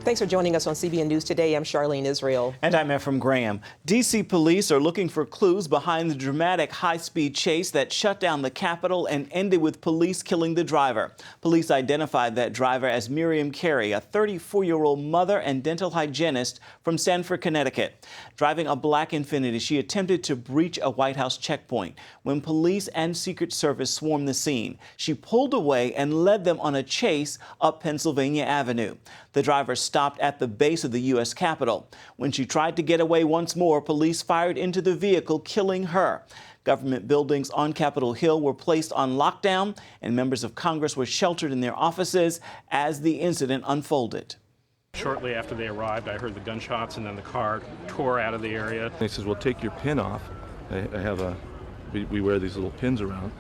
Thanks for joining us on CBN News Today. I'm Charlene Israel. And I'm Ephraim Graham. D.C. police are looking for clues behind the dramatic high-speed chase that shut down the Capitol and ended with police killing the driver. Police identified that driver as Miriam Carey, a 34-year-old mother and dental hygienist from Sanford, Connecticut. Driving a black Infiniti, she attempted to breach a White House checkpoint. When police and Secret Service swarmed the scene, she pulled away and led them on a chase up Pennsylvania Avenue. The driver stopped at the base of the U.S. Capitol. When she tried to get away once more, police fired into the vehicle, killing her. Government buildings on Capitol Hill were placed on lockdown, and members of Congress were sheltered in their offices as the incident unfolded. Shortly after they arrived, I heard the gunshots, and then the car tore out of the area. He says, well, take your pin off. We wear these little pins around.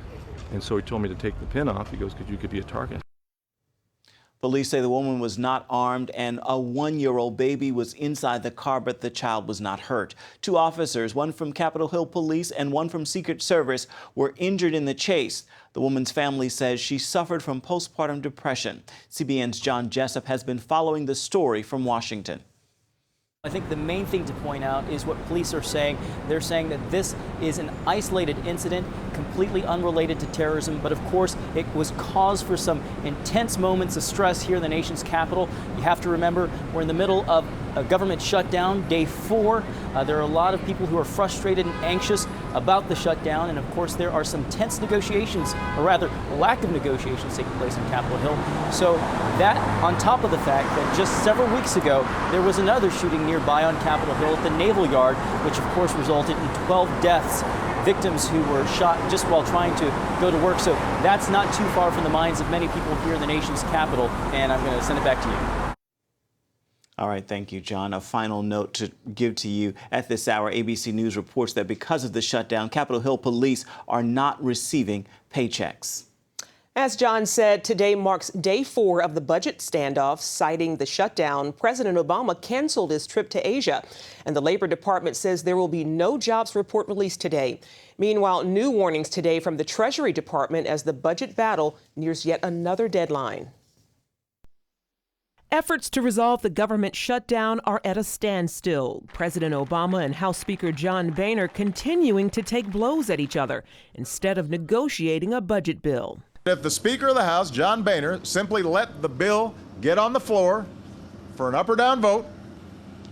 And so he told me to take the pin off. He goes, because you could be a target. Police say the woman was not armed and a 1-year-old baby was inside the car, but the child was not hurt. 2 officers, one from Capitol Hill Police and one from Secret Service, were injured in the chase. The woman's family says she suffered from postpartum depression. CBN's John Jessup has been following the story from Washington. I think the main thing to point out is what police are saying. They're saying that this is an isolated incident, completely unrelated to terrorism, but of course it was cause for some intense moments of stress here in the nation's capital. You have to remember we're in the middle of a government shutdown, day 4. There are a lot of people who are frustrated and anxious about the shutdown, and of course there are some tense negotiations, or rather lack of negotiations taking place on Capitol Hill. So that on top of the fact that just several weeks ago there was another shooting nearby on Capitol Hill at the Naval Yard, which of course resulted in 12 deaths, victims who were shot just while trying to go to work. So that's not too far from the minds of many people here in the nation's capital, and I'm going to send it back to you. All right, thank you, John. A final note to give to you. At this hour, ABC News reports that because of the shutdown, Capitol Hill police are not receiving paychecks. As John said, today marks day 4 of the budget standoff. Citing the shutdown, President Obama canceled his trip to Asia, and the Labor Department says there will be no jobs report released today. Meanwhile, new warnings today from the Treasury Department as the budget battle nears yet another deadline. Efforts to resolve the government shutdown are at a standstill. President Obama and House Speaker John Boehner continuing to take blows at each other instead of negotiating a budget bill. If the Speaker of the House, John Boehner, simply let the bill get on the floor for an up or down vote,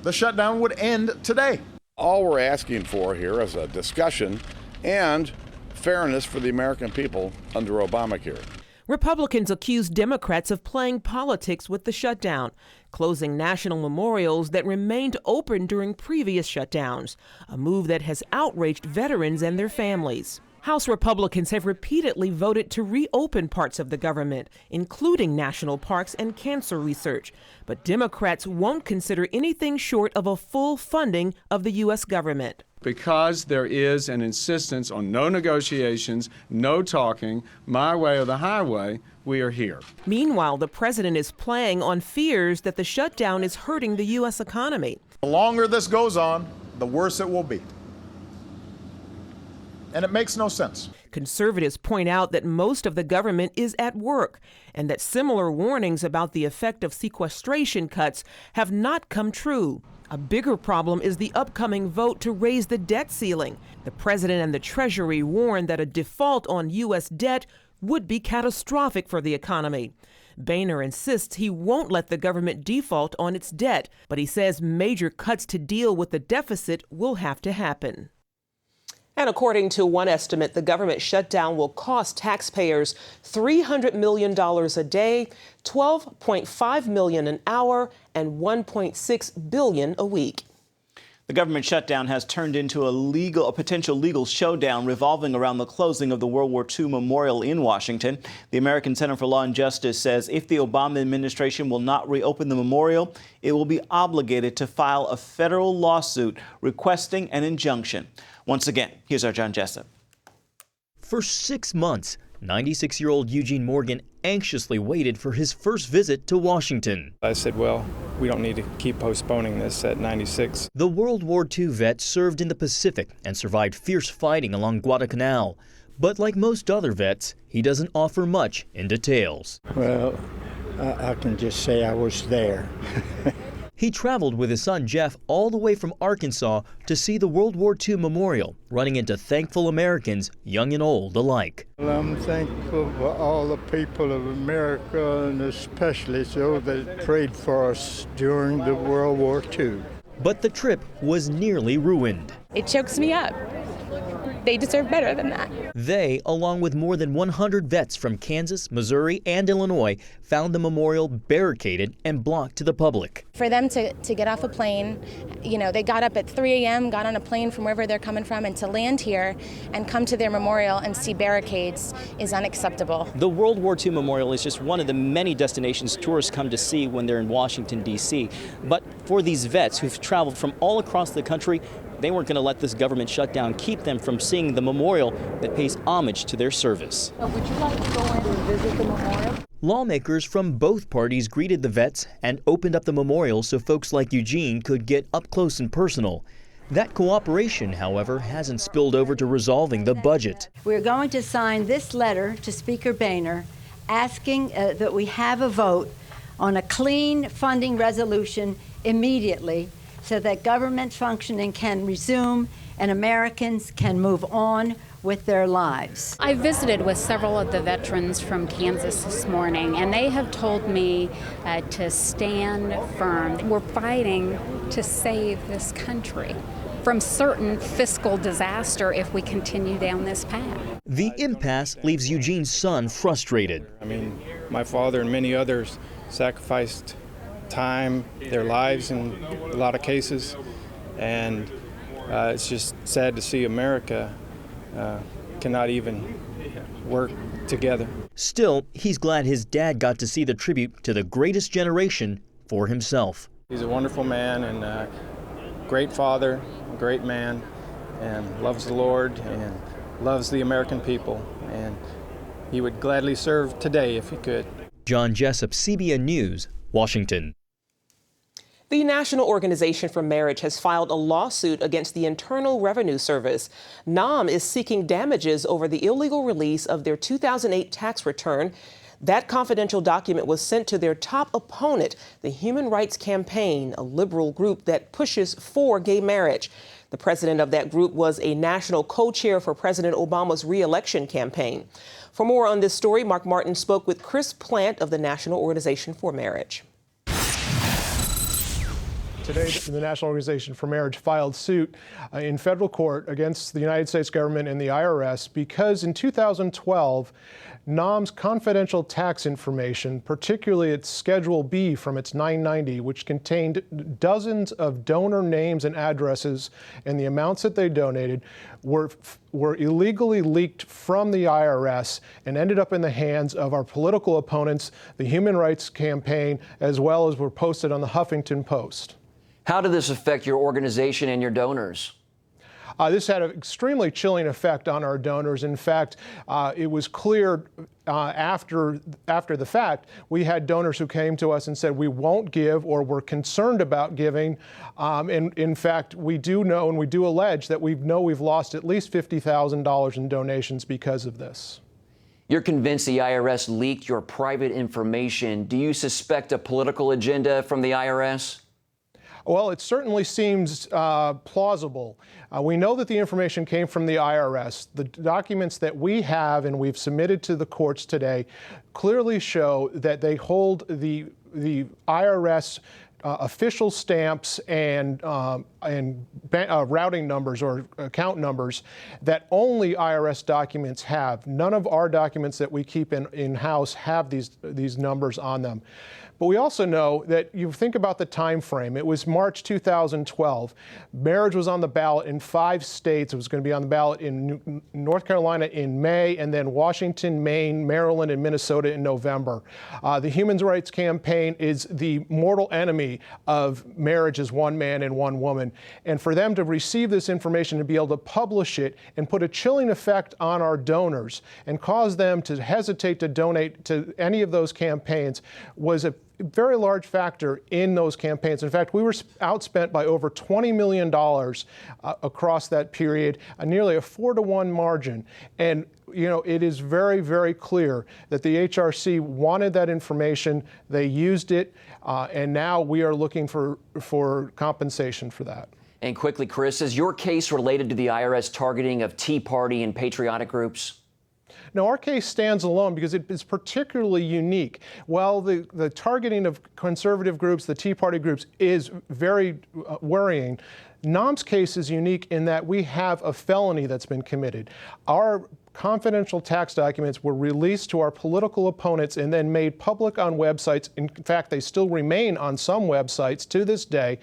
the shutdown would end today. All we're asking for here is a discussion and fairness for the American people under Obamacare. Republicans accuse Democrats of playing politics with the shutdown, closing national memorials that remained open during previous shutdowns, a move that has outraged veterans and their families. House Republicans have repeatedly voted to reopen parts of the government, including national parks and cancer research. But Democrats won't consider anything short of a full funding of the U.S. government. Because there is an insistence on no negotiations, no talking, my way or the highway, we are here. Meanwhile, the president is playing on fears that the shutdown is hurting the U.S. economy. The longer this goes on, the worse it will be. And it makes no sense. Conservatives point out that most of the government is at work and that similar warnings about the effect of sequestration cuts have not come true. A bigger problem is the upcoming vote to raise the debt ceiling. The president and the Treasury warn that a default on U.S. debt would be catastrophic for the economy. Boehner insists he won't let the government default on its debt, but he says major cuts to deal with the deficit will have to happen. And according to one estimate, the government shutdown will cost taxpayers $300 million a day, $12.5 million an hour, and $1.6 billion a week. The government shutdown has turned into a potential legal showdown revolving around the closing of the World War II memorial in Washington. The American Center for Law and Justice says if the Obama administration will not reopen the memorial, it will be obligated to file a federal lawsuit requesting an injunction. Once again, here's our John Jessup. For 6 months, 96-year-old Eugene Morgan anxiously waited for his first visit to Washington. I said, well, we don't need to keep postponing this at 96. The World War II vet served in the Pacific and survived fierce fighting along Guadalcanal. But like most other vets, he doesn't offer much in details. Well, I can just say I was there. He traveled with his son Jeff all the way from Arkansas to see the World War II memorial, running into thankful Americans, young and old alike. Well, I'm thankful for all the people of America, and especially those that prayed for us during the World War II. But the trip was nearly ruined. It chokes me up. They deserve better than that. They, along with more than 100 vets from Kansas, Missouri, and Illinois, found the memorial barricaded and blocked to the public. For them to get off a plane, you know, they got up at 3 a.m., got on a plane from wherever they're coming from, and to land here and come to their memorial and see barricades is unacceptable. The World War II Memorial is just one of the many destinations tourists come to see when they're in Washington, D.C. But for these vets who've traveled from all across the country, they weren't going to let this government shutdown keep them from seeing the memorial that pays homage to their service. Would you like to go in and visit the memorial? Lawmakers from both parties greeted the vets and opened up the memorial so folks like Eugene could get up close and personal. That cooperation, however, hasn't spilled over to resolving the budget. We're going to sign this letter to Speaker Boehner asking that we have a vote on a clean funding resolution immediately, so that government functioning can resume and Americans can move on with their lives. I visited with several of the veterans from Kansas this morning, and they have told me to stand firm. We're fighting to save this country from certain fiscal disaster if we continue down this path. The impasse leaves Eugene's son frustrated. I mean, my father and many others sacrificed time, their lives in a lot of cases, and it's just sad to see America cannot even work together. Still, he's glad his dad got to see the tribute to the greatest generation for himself. He's a wonderful man and a great father, a great man, and loves the Lord and loves the American people, and he would gladly serve today if he could. John Jessup, CBN News, Washington. The National Organization for Marriage has filed a lawsuit against the Internal Revenue Service. NOM is seeking damages over the illegal release of their 2008 tax return. That confidential document was sent to their top opponent, the Human Rights Campaign, a liberal group that pushes for gay marriage. The president of that group was a national co-chair for President Obama's re-election campaign. For more on this story, Mark Martin spoke with Chris Plant of the National Organization for Marriage. Today, the National Organization for Marriage filed suit in federal court against the United States government and the IRS because in 2012, NOM's confidential tax information, particularly its Schedule B from its 990, which contained dozens of donor names and addresses and the amounts that they donated, were illegally leaked from the IRS and ended up in the hands of our political opponents, the Human Rights Campaign, as well as were posted on the Huffington Post. How did this affect your organization and your donors? This had an extremely chilling effect on our donors. In fact, it was clear after the fact, we had donors who came to us and said we won't give or we're concerned about giving. And in fact, we do know and we do allege that we've lost at least $50,000 in donations because of this. You're convinced the IRS leaked your private information. Do you suspect a political agenda from the IRS? Well, it certainly seems plausible. We know that the information came from the IRS. The documents that we have and we've submitted to the courts today clearly show that they hold the IRS official stamps and routing numbers or account numbers that only IRS documents have. None of our documents that we keep in-house have these numbers on them. But we also know that you think about the time frame. It was March 2012. Marriage was on the ballot in 5 states. It was going to be on the ballot in North Carolina in May, and then Washington, Maine, Maryland, and Minnesota in November. The Human Rights Campaign is the mortal enemy of marriage as one man and one woman. And for them to receive this information and be able to publish it and put a chilling effect on our donors and cause them to hesitate to donate to any of those campaigns was very large factor in those campaigns. In fact, we were outspent by over $20 million across that period, nearly a 4-to-1 margin. And you know, it is very, very clear that the HRC wanted that information, they used it, and now we are looking for compensation for that. And quickly, Chris, is your case related to the IRS targeting of Tea Party and patriotic groups? No, our case stands alone because it is particularly unique. While the targeting of conservative groups, the Tea Party groups, is very worrying, NOM's case is unique in that we have a felony that's been committed. Our confidential tax documents were released to our political opponents and then made public on websites. In fact, they still remain on some websites to this day.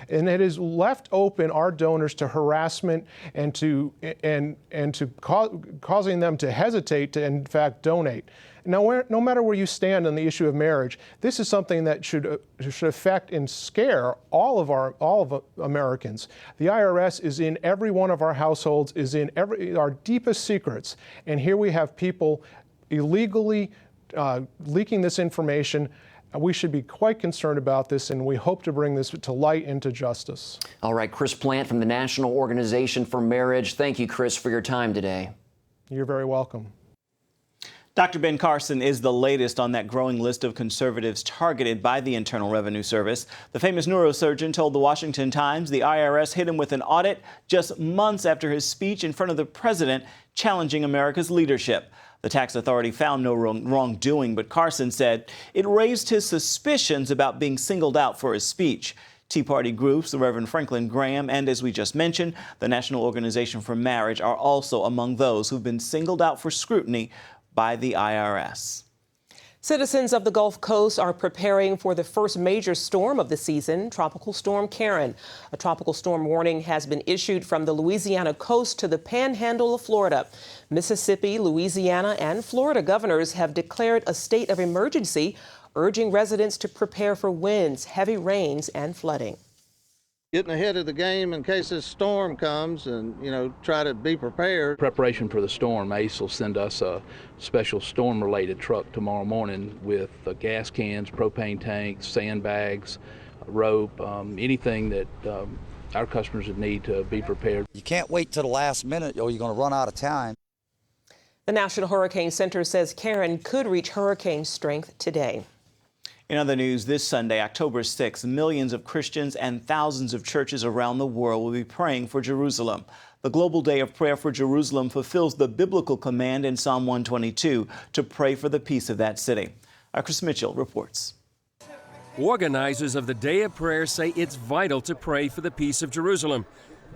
And it has left open our donors to harassment and to causing them to hesitate to, in fact, donate. Now, no matter where you stand on the issue of marriage, this is something that should affect and scare all of Americans. The IRS is in every one of our households, is in our deepest secrets, and here we have people illegally leaking this information. We should be quite concerned about this, and we hope to bring this to light and to justice. All right, Chris Plant from the National Organization for Marriage. Thank you, Chris, for your time today. You're very welcome. Dr. Ben Carson is the latest on that growing list of conservatives targeted by the Internal Revenue Service. The famous neurosurgeon told the Washington Times the IRS hit him with an audit just months after his speech in front of the president challenging America's leadership. The tax authority found no wrongdoing, but Carson said it raised his suspicions about being singled out for his speech. Tea Party groups, the Reverend Franklin Graham, and as we just mentioned, the National Organization for Marriage are also among those who've been singled out for scrutiny by the IRS. Citizens of the Gulf Coast are preparing for the first major storm of the season, Tropical Storm Karen. A tropical storm warning has been issued from the Louisiana coast to the panhandle of Florida. Mississippi, Louisiana, and Florida governors have declared a state of emergency, urging residents to prepare for winds, heavy rains, and flooding. Getting ahead of the game in case this storm comes and, try to be prepared. Preparation for the storm, ACE will send us a special storm-related truck tomorrow morning with gas cans, propane tanks, sandbags, rope, anything that our customers would need to be prepared. You can't wait till the last minute or you're going to run out of time. The National Hurricane Center says Karen could reach hurricane strength today. In other news, this Sunday, October 6th, millions of Christians and thousands of churches around the world will be praying for Jerusalem. The Global Day of Prayer for Jerusalem fulfills the biblical command in Psalm 122 to pray for the peace of that city. Chris Mitchell reports. Organizers of the Day of Prayer say it's vital to pray for the peace of Jerusalem.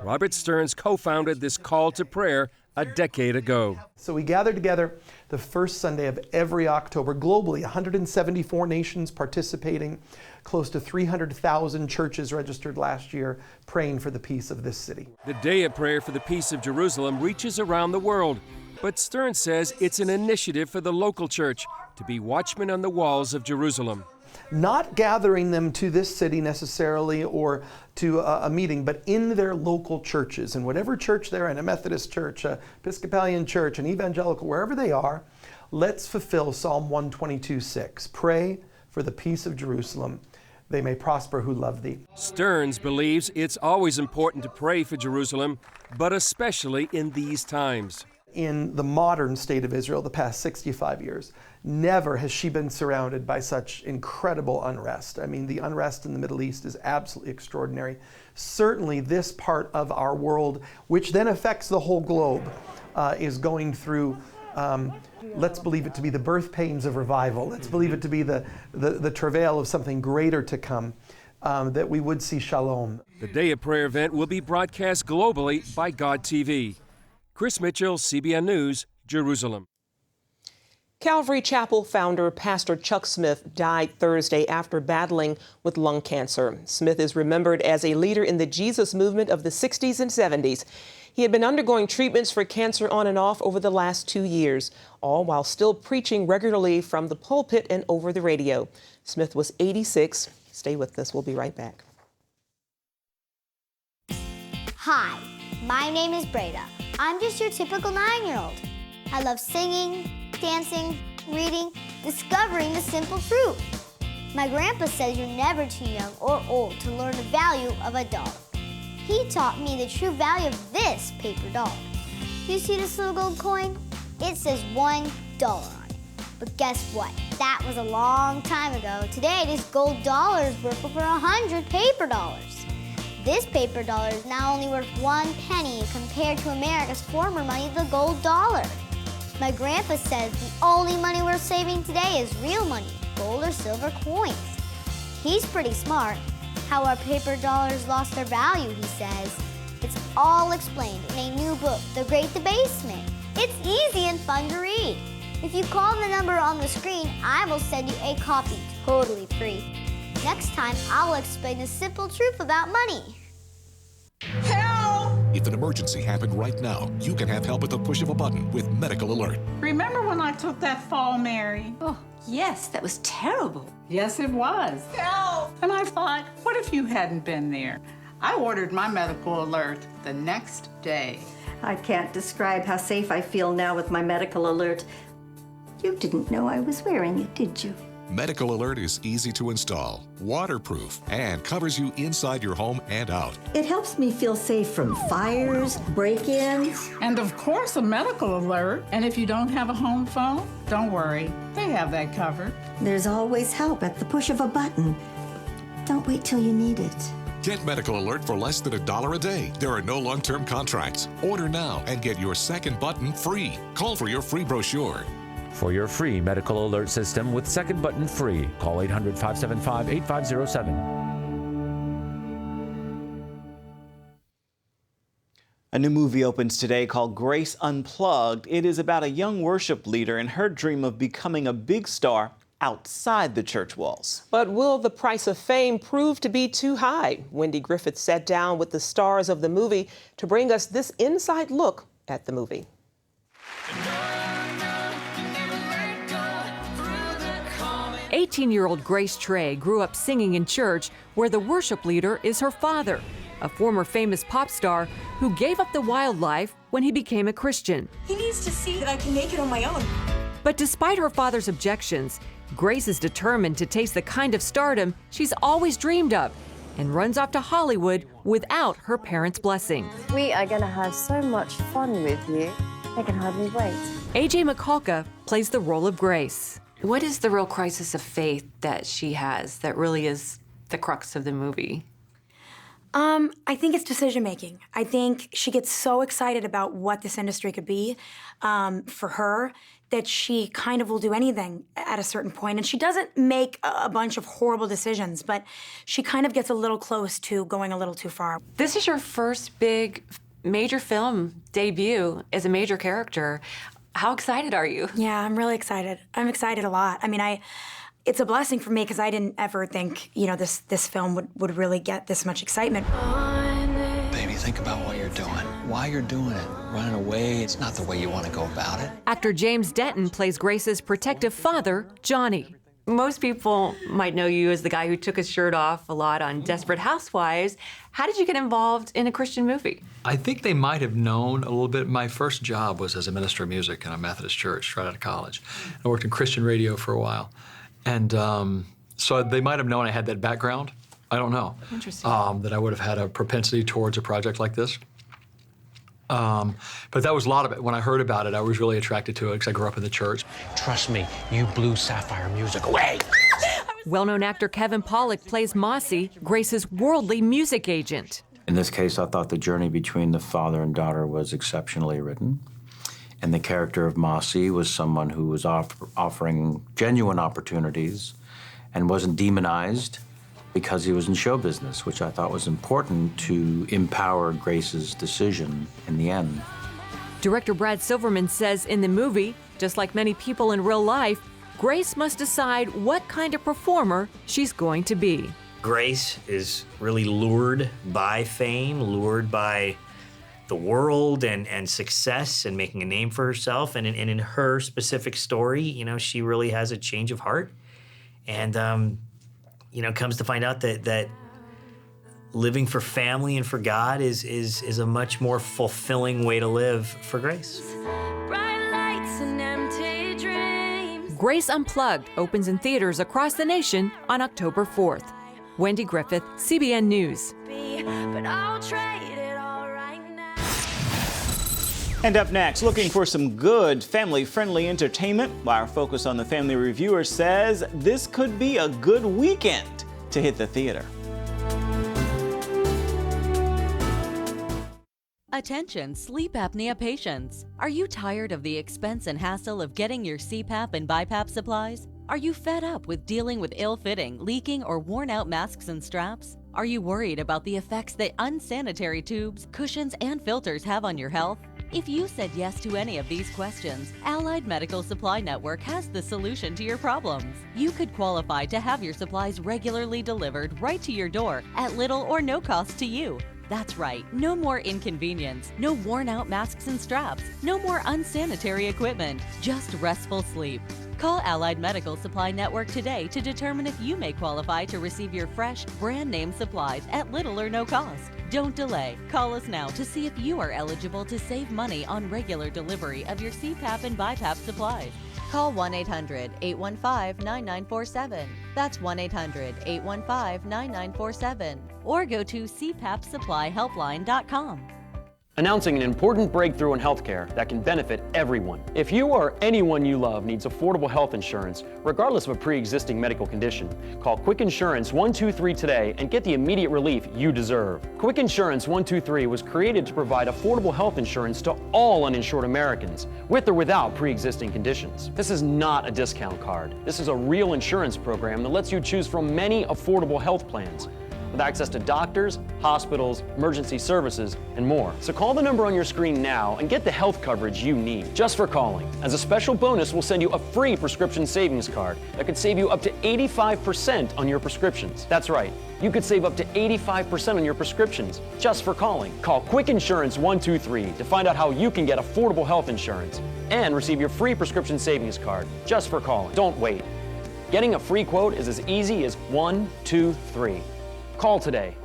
Robert Stearns co-founded this call to prayer a decade ago. So we gather together the first Sunday of every October globally, 174 nations participating, close to 300,000 churches registered last year praying for the peace of this city. The Day of Prayer for the Peace of Jerusalem reaches around the world, but Stearns says it's an initiative for the local church to be watchmen on the walls of Jerusalem. Not gathering them to this city necessarily or to a meeting, but in their local churches. And whatever church they're in, a Methodist church, a Episcopalian church, an evangelical, wherever they are, let's fulfill Psalm 122:6. Pray for the peace of Jerusalem. They may prosper who love thee. Stearns believes it's always important to pray for Jerusalem, but especially in these times. In the modern state of Israel, the past 65 years, never has she been surrounded by such incredible unrest. I mean, the unrest in the Middle East is absolutely extraordinary. Certainly this part of our world, which then affects the whole globe, is going through, let's believe it to be the birth pains of revival. Let's believe it to be the travail of something greater to come, that we would see shalom. The Day of Prayer event will be broadcast globally by God TV. Chris Mitchell, CBN News, Jerusalem. Calvary Chapel founder Pastor Chuck Smith died Thursday after battling with lung cancer. Smith is remembered as a leader in the Jesus movement of the 60s and 70s. He had been undergoing treatments for cancer on and off over the last 2 years, all while still preaching regularly from the pulpit and over the radio. Smith was 86. Stay with us. We'll be right back. Hi, my name is Breda. I'm just your typical 9-year-old. I love singing, dancing, reading, discovering the simple truth. My grandpa says you're never too young or old to learn the value of a dog. He taught me the true value of this paper dog. You see this little gold coin? It says $1 on it. But guess what? That was a long time ago. Today, this gold dollar is worth over 100 paper dollars. This paper dollar is now only worth 1 penny compared to America's former money, the gold dollar. My grandpa says the only money worth saving today is real money, gold or silver coins. He's pretty smart. How our paper dollars lost their value, he says. It's all explained in a new book, The Great Debasement. It's easy and fun to read. If you call the number on the screen, I will send you a copy totally free. Next time, I will explain the simple truth about money. Help! If an emergency happened right now, you can have help at the push of a button with Medical Alert. Remember when I took that fall, Mary? Oh, yes, that was terrible. Yes, it was. Help! And I thought, what if you hadn't been there? I ordered my Medical Alert the next day. I can't describe how safe I feel now with my Medical Alert. You didn't know I was wearing it, did you? Medical Alert is easy to install, waterproof, and covers you inside your home and out. It helps me feel safe from fires, break-ins. And of course, a Medical Alert. And if you don't have a home phone, don't worry. They have that covered. There's always help at the push of a button. Don't wait till you need it. Get Medical Alert for less than $1 a day. There are no long-term contracts. Order now and get your second button free. Call for your free brochure. For your free Medical Alert system with second button free, call 800-575-8507. A new movie opens today called Grace Unplugged. It is about a young worship leader and her dream of becoming a big star outside the church walls. But will the price of fame prove to be too high? Wendy Griffith sat down with the stars of the movie to bring us this inside look at the movie. 18-year-old Grace Trey grew up singing in church where the worship leader is her father, a former famous pop star who gave up the wildlife when he became a Christian. He needs to see that I can make it on my own. But despite her father's objections, Grace is determined to taste the kind of stardom she's always dreamed of and runs off to Hollywood without her parents' blessing. We are going to have so much fun with you. I can hardly wait. A.J. McCulka plays the role of Grace. What is the real crisis of faith that she has that really is the crux of the movie? I think it's decision-making. I think she gets so excited about what this industry could be for her that she kind of will do anything at a certain point. And she doesn't make a bunch of horrible decisions, but she kind of gets a little close to going a little too far. This is your first big major film debut as a major character. How excited are you? Yeah, I'm really excited. I'm excited a lot. I mean, it's a blessing for me because I didn't ever think, this film would really get this much excitement. Baby, think about what you're doing, why you're doing it. Running away, it's not the way you want to go about it. Actor James Denton plays Grace's protective father, Johnny. Most people might know you as the guy who took his shirt off a lot on Desperate Housewives. How did you get involved in a Christian movie? I think they might have known a little bit. My first job was as a minister of music in a Methodist church right out of college. I worked in Christian radio for a while. And so they might have known I had that background. I don't know. Interesting. That I would have had a propensity towards a project like this. But that was a lot of it. When I heard about it, I was really attracted to it because I grew up in the church. Trust me, you blew Sapphire music away. Well-known actor Kevin Pollock plays Mossy, Grace's worldly music agent. In this case, I thought the journey between the father and daughter was exceptionally written. And the character of Mossy was someone who was offering genuine opportunities and wasn't demonized because he was in show business, which I thought was important to empower Grace's decision in the end. Director Brad Silverman says in the movie, just like many people in real life, Grace must decide what kind of performer she's going to be. Grace is really lured by fame, lured by the world and success and making a name for herself. And in her specific story, she really has a change of heart. And, comes to find out that living for family and for God is a much more fulfilling way to live for Grace. Grace Unplugged opens in theaters across the nation on October 4th. Wendy Griffith, CBN News. And up next, looking for some good family-friendly entertainment, our Focus on the Family reviewer says this could be a good weekend to hit the theater. Attention sleep apnea patients. Are you tired of the expense and hassle of getting your CPAP and BiPAP supplies? Are you fed up with dealing with ill-fitting, leaking, or worn-out masks and straps? Are you worried about the effects that unsanitary tubes, cushions, and filters have on your health? If you said yes to any of these questions, Allied Medical Supply Network has the solution to your problems. You could qualify to have your supplies regularly delivered right to your door at little or no cost to you. That's right, no more inconvenience, no worn-out masks and straps, no more unsanitary equipment, just restful sleep. Call Allied Medical Supply Network today to determine if you may qualify to receive your fresh, brand-name supplies at little or no cost. Don't delay. Call us now to see if you are eligible to save money on regular delivery of your CPAP and BiPAP supplies. Call 1-800-815-9947. That's 1-800-815-9947. Or go to cpapsupplyhelpline.com. Announcing an important breakthrough in healthcare that can benefit everyone. If you or anyone you love needs affordable health insurance, regardless of a pre-existing medical condition, call Quick Insurance 123 today and get the immediate relief you deserve. Quick Insurance 123 was created to provide affordable health insurance to all uninsured Americans, with or without pre-existing conditions. This is not a discount card. This is a real insurance program that lets you choose from many affordable health plans, with access to doctors, hospitals, emergency services, and more. So call the number on your screen now and get the health coverage you need just for calling. As a special bonus, we'll send you a free prescription savings card that could save you up to 85% on your prescriptions. That's right, you could save up to 85% on your prescriptions just for calling. Call Quick Insurance 123 to find out how you can get affordable health insurance and receive your free prescription savings card just for calling. Don't wait. Getting a free quote is as easy as 1, 2, 3. Call today.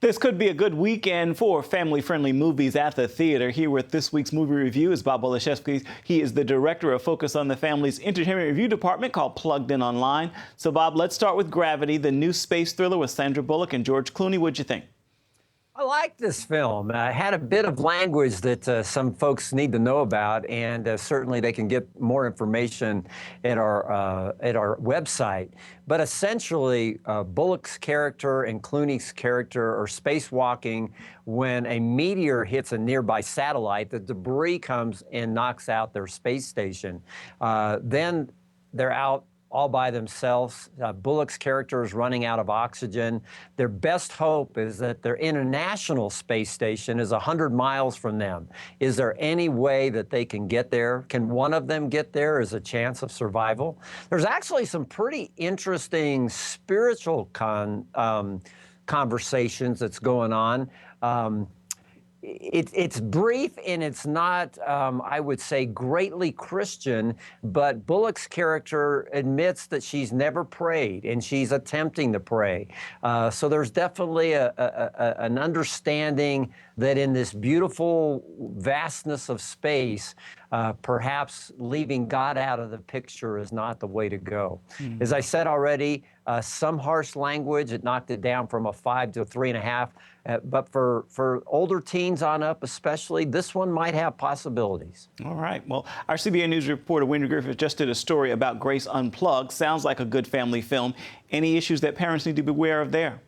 This could be a good weekend for family-friendly movies at the theater. Here with this week's movie review is Bob Olszewski. He is the director of Focus on the Family's entertainment review department called Plugged In Online. So Bob, let's start with Gravity, the new space thriller with Sandra Bullock and George Clooney. What'd you think? I like this film. It had a bit of language that some folks need to know about, and certainly they can get more information at our website. But essentially, Bullock's character and Clooney's character are spacewalking when a meteor hits a nearby satellite. The debris comes and knocks out their space station. Then they're out all by themselves. Bullock's character is running out of oxygen. Their best hope is that their international space station is 100 miles from them. Is there any way that they can get there? Can one of them get there as a chance of survival? There's actually some pretty interesting spiritual conversations that's going on. It's brief and it's not, I would say, greatly Christian, but Bullock's character admits that she's never prayed and she's attempting to pray. So there's definitely an understanding that in this beautiful vastness of space, perhaps leaving God out of the picture is not the way to go. Mm-hmm. As I said already, some harsh language, it knocked it down from a 5 to a 3.5. But for older teens on up especially, this one might have possibilities. All right. Well, our CBN News reporter Wendy Griffith just did a story about Grace Unplugged. Sounds like a good family film. Any issues that parents need to be aware of there?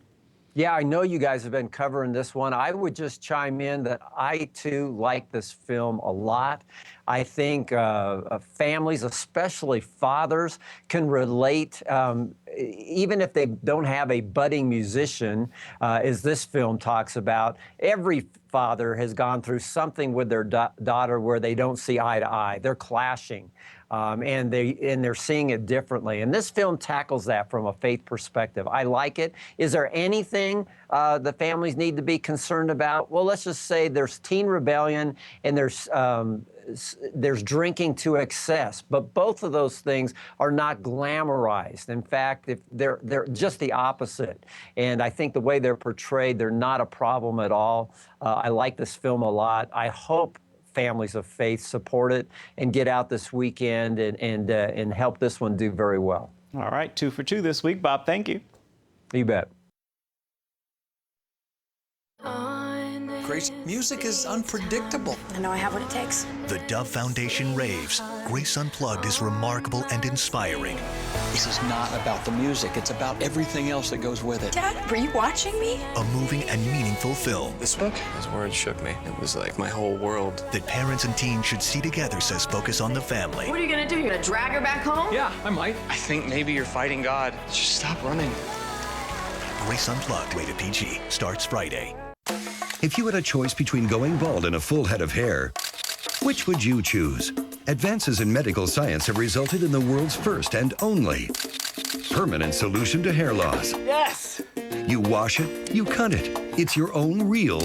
Yeah, I know you guys have been covering this one. I would just chime in that I, too, like this film a lot. I think families, especially fathers, can relate, even if they don't have a budding musician, as this film talks about. Every father has gone through something with their daughter where they don't see eye to eye. They're clashing. And they're seeing it differently. And this film tackles that from a faith perspective. I like it. Is there anything the families need to be concerned about? Well, let's just say there's teen rebellion and there's drinking to excess. But both of those things are not glamorized. In fact, if they're just the opposite. And I think the way they're portrayed, they're not a problem at all. I like this film a lot. I hope families of faith support it and get out this weekend and help this one do very well. All right, 2 for 2 this week. Bob, thank you. You bet. Grace, music is unpredictable. I know I have what it takes. The Dove Foundation raves. Grace Unplugged is remarkable and inspiring. This is not about the music. It's about everything else that goes with it. Dad, were you watching me? A moving and meaningful film. This book, his words shook me. It was like my whole world. That parents and teens should see together, says Focus on the Family. What are you gonna do? You're gonna drag her back home? Yeah, I might. I think maybe you're fighting God. Just stop running. Grace Unplugged, rated PG, starts Friday. If you had a choice between going bald and a full head of hair, which would you choose? Advances in medical science have resulted in the world's first and only permanent solution to hair loss. Yes! You wash it, you cut it. It's your own real,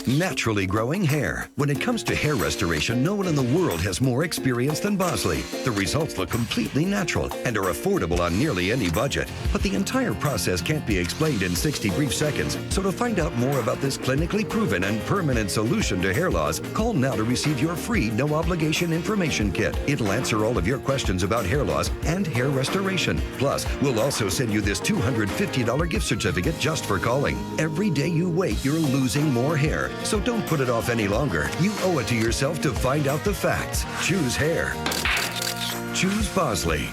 naturally growing hair. When it comes to hair restoration, no one in the world has more experience than Bosley. The results look completely natural and are affordable on nearly any budget. But the entire process can't be explained in 60 brief seconds. So to find out more about this clinically proven and permanent solution to hair loss, call now to receive your free no-obligation information kit. It'll answer all of your questions about hair loss and hair restoration. Plus, we'll also send you this $250 gift certificate just for calling. Every day you wait, you're losing more hair. So don't put it off any longer. You owe it to yourself to find out the facts. Choose hair. Choose Bosley.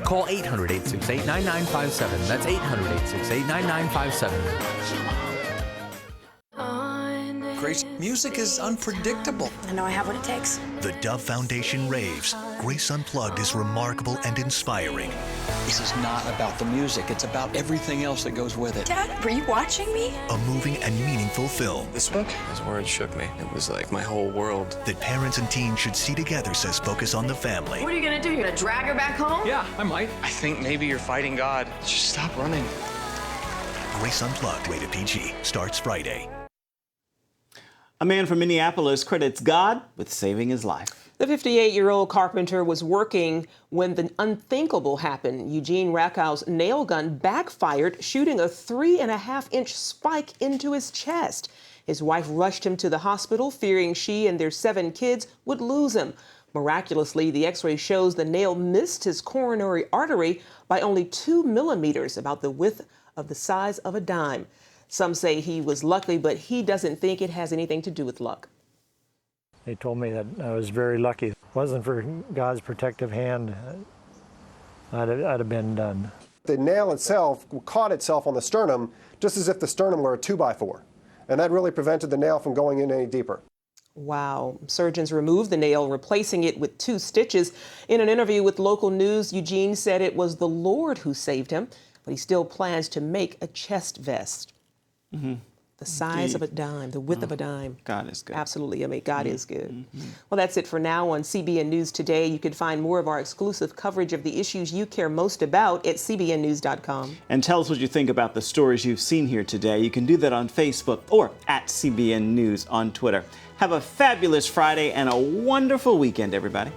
Call 800-868-9957. That's 800-868-9957. Grace, music is unpredictable. I know I have what it takes. The Dove Foundation raves. Grace Unplugged is remarkable and inspiring. This is not about the music. It's about everything else that goes with it. Dad, were you watching me? A moving and meaningful film. This book, his words shook me. It was like my whole world. That parents and teens should see together, says Focus on the Family. What are you gonna do? You're gonna drag her back home? Yeah, I might. I think maybe you're fighting God. Just stop running. Grace Unplugged, rated PG, starts Friday. A man from Minneapolis credits God with saving his life. The 58-year-old carpenter was working when the unthinkable happened. Eugene Rakow's nail gun backfired, shooting a 3.5-inch spike into his chest. His wife rushed him to the hospital, fearing she and their 7 kids would lose him. Miraculously, the x-ray shows the nail missed his coronary artery by only 2 millimeters, about the width of the size of a dime. Some say he was lucky, but he doesn't think it has anything to do with luck. They told me that I was very lucky. If it wasn't for God's protective hand, I'd have been done. The nail itself caught itself on the sternum, just as if the sternum were a 2x4. And that really prevented the nail from going in any deeper. Wow. Surgeons removed the nail, replacing it with 2 stitches. In an interview with local news, Eugene said it was the Lord who saved him, but he still plans to make a chest vest. Mm-hmm. The size of a dime, the width of a dime. God is good. Absolutely. I mean, God is good. Well, that's it for now on CBN News Today. You can find more of our exclusive coverage of the issues you care most about at cbnnews.com. And tell us what you think about the stories you've seen here today. You can do that on Facebook or at CBN News on Twitter. Have a fabulous Friday and a wonderful weekend, everybody.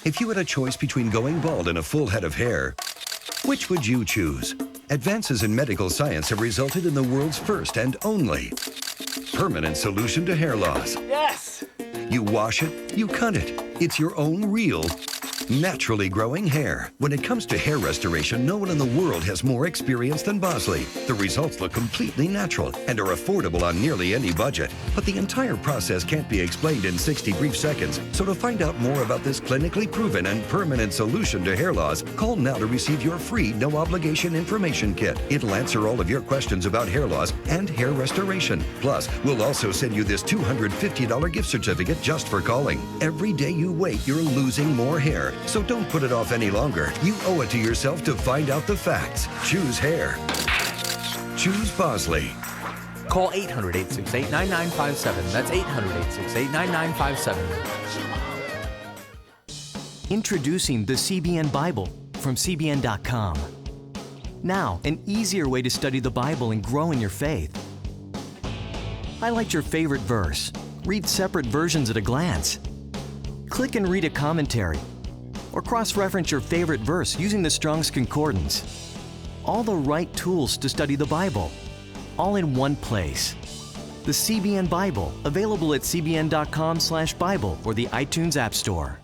If you had a choice between going bald and a full head of hair, which would you choose? Advances in medical science have resulted in the world's first and only permanent solution to hair loss. Yes! You wash it, you cut it. It's your own real, naturally growing hair. When it comes to hair restoration, no one in the world has more experience than Bosley. The results look completely natural and are affordable on nearly any budget. But the entire process can't be explained in 60 brief seconds. So to find out more about this clinically proven and permanent solution to hair loss, call now to receive your free no-obligation information kit. It'll answer all of your questions about hair loss and hair restoration. Plus, we'll also send you this $250 gift certificate just for calling. Every day you wait, you're losing more hair. So don't put it off any longer. You owe it to yourself to find out the facts. Choose hair. Choose Bosley. Call 800-868-9957. That's 800-868-9957. Introducing the CBN Bible from CBN.com. Now, an easier way to study the Bible and grow in your faith. Highlight your favorite verse. Read separate versions at a glance. Click and read a commentary, or cross-reference your favorite verse using the Strong's Concordance. All the right tools to study the Bible, all in one place. The CBN Bible, available at cbn.com/Bible or the iTunes App Store.